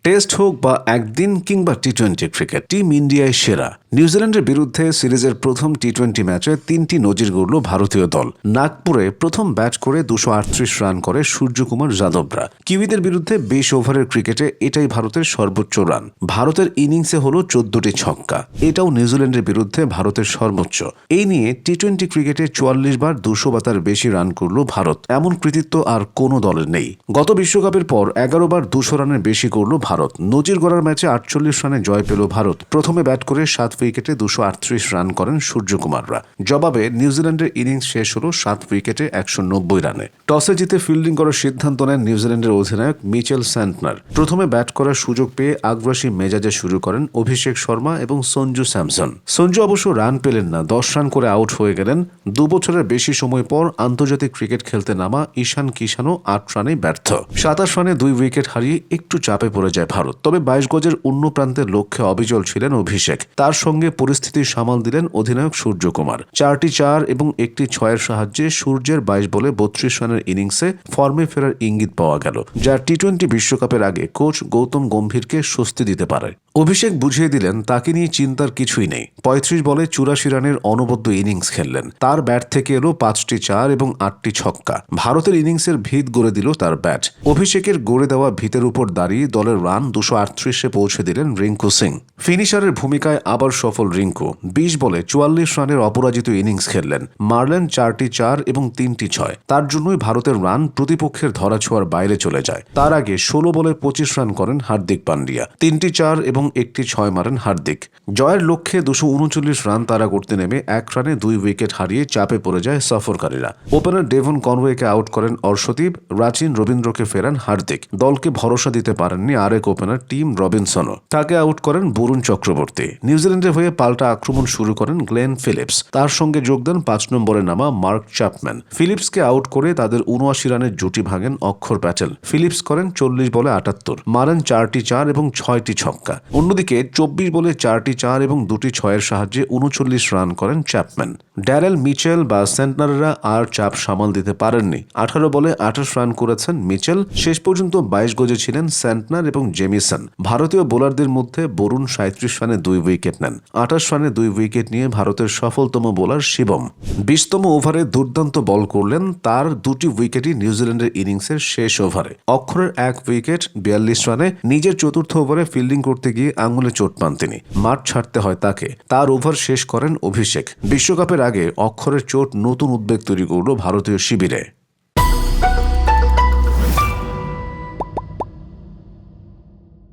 Test হোক বা একদিন কিংবা টি-20 ক্রিকেট, টিম ইন্ডিয়ায় সেরা। নিউজিল্যান্ডের বিরুদ্ধে সিরিজের প্রথম টি-20 ম্যাচে 3টি নজির গড়ল ভারতীয় দল। নাগপুরে প্রথম ব্যাট করে 238 রান করে সূর্যকুমার যাদবরা। কিউইদের বিরুদ্ধে 20 ওভারের ক্রিকেটে এটাই ভারতের সর্বোচ্চ রান। ভারতের ইনিংসে হলো 14টি ছক্কা, এটাও নিউজিল্যান্ডের বিরুদ্ধে ভারতের সর্বোচ্চ। এই নিয়ে টি-20 ক্রিকেটে 44 বার 200 বা তার বেশি রান করল ভারত। এমন কৃতিত্ব আর কোনো দলের নেই। গত বিশ্বকাপের পর 11 বার 200 রানের বেশি করল ভারত। নজির গড়ার ম্যাচে 48 রানে জয় পেল ভারত। প্রথমে ব্যাট করে 7 উইকেটে 238 রান করেন সূর্যকুমাররা। জবাবে নিউজিল্যান্ডের ইনিংস শেষ হল 7 উইকেটে 190 রানে। টসে জিতে ফিল্ডিং করার সিদ্ধান্ত নেন নিউজিল্যান্ডের অধিনায়ক মিচেল স্যান্টনার। প্রথমে ব্যাট করার সুযোগ পেয়ে আগ্রাসী মেজাজে শুরু করেন অভিষেক শর্মা এবং সঞ্জু স্যামসন। সঞ্জু অবশ্য রান পেলেন না, 10 রান করে আউট হয়ে গেলেন। 2 বছরের বেশি সময় পর আন্তর্জাতিক ক্রিকেট খেলতে নামা ঈশান কিষানও 8 রানে ব্যর্থ। 27 রানে 2 উইকেট হারিয়ে একটু চাপে পড়ে যায় ভারত। তবে 22 গজের অন্য প্রান্তের লক্ষ্যে অবিচল ছিলেন অভিষেক। তার সঙ্গে পরিস্থিতি সামাল দিলেন অধিনায়ক সূর্যকুমার। 4টি 4 এবং একটি 6-এর সাহায্যে সূর্যের 22 বলে 32 রানের ইনিংসে ফর্মে ফেরার ইঙ্গিত পাওয়া গেল, যা টি-20 বিশ্বকাপের আগে কোচ গৌতম গম্ভীরকে স্বস্তি দিতে পারে। অভিষেক বুঝিয়ে দিলেন তাকে নিয়ে চিন্তার কিছুই নেই। 35 বলে 84 রানের অনবদ্য ইনিংস খেললেন। তার ব্যাট থেকে এলো 5টি 4 এবং 8টি ছক্কা। ভারতের ইনিংসের ভিত গড়ে দিল তার ব্যাট। অভিষেকের গড়ে দেওয়া ভিতের উপর দাঁড়িয়ে দলের রান 238-এ পৌঁছে দিলেন রিঙ্কু সিং। ফিনিশারের ভূমিকায় আবার সফল রিঙ্কু 20 বলে 44 রানের অপরাজিত ইনিংস খেললেন। মারলেন 4টি 4 এবং 3টি 6। তার জন্যই ভারতের রান প্রতিপক্ষের ধরাছোঁয়ার বাইরে চলে যায়। তার আগে 16 বলে 25 রান করেন হার্দিক পান্ডিয়া। 3টি 4 এবং একটি 6 মারেন হার্দিক। জয়ের লক্ষ্যে 239 রান তাড়া করতে নেমে 1 রানে 2 উইকেট হারিয়ে চাপে পড়ে যায় সফরকারীরা। ওপেনার ডেভন কনওয়েকে আউট করেন অর্শদীপ, রাচিন রবীন্দ্রকে ফেরান হার্দিক। দলকে ভরসা দিতে পারেননি আরেক ওপেনার টিম রবিনসনও। তাকে আউট করেন বরুণ চক্রবর্তী। নিউজিল্যান্ডের হয়ে পাল্টা আক্রমণ শুরু করেন গ্লেন ফিলিপস। তার সঙ্গে যোগ দেন 5 নম্বরে নামা মার্ক চ্যাপম্যান। ফিলিপসকে আউট করে তাদের 79 রানের জুটি ভাঙেন অক্ষর প্যাটেল। ফিলিপস করেন 40 বলে 78, মারেন 4টি 4 এবং 6টি ছক্কা। অন্যদিকে 24 বলে 4টি 4 এবং 2টি 6-এর সাহায্যে 39 রান করেন চ্যাপম্যান। ড্যারেল মিচেল বা সেন্টনাররা আর চাপ সামাল দিতে পারেননি। 18 বলে 28 রান করেছেন মিচেল। শেষ পর্যন্ত 22 গজে ছিলেন সেন্টনার এবং জেমিসন। ভারতীয় বোলারদের মধ্যে বরুণ 37 রানে 2 উইকেট নেন। 28 রানে 2 উইকেট নিয়ে ভারতের সফলতম বোলার শিবম 20তম ওভারে দুর্দান্ত বল করলেন। তার 2টি উইকেটই নিউজিল্যান্ডের ইনিংসের শেষ ওভারে। অক্ষরের 1 উইকেট 42 রানে। নিজের 4র্থ ওভারে ফিল্ডিং করতে গিয়ে আঙুলে চোট পান তিনি। মাঠ ছাড়তে হয় তাকে। তার ওভার শেষ করেন অভিষেক। বিশ্বকাপের আগে অক্ষরের চোট নতুন উদ্বেগ তৈরি করল ভারতীয় শিবিরে।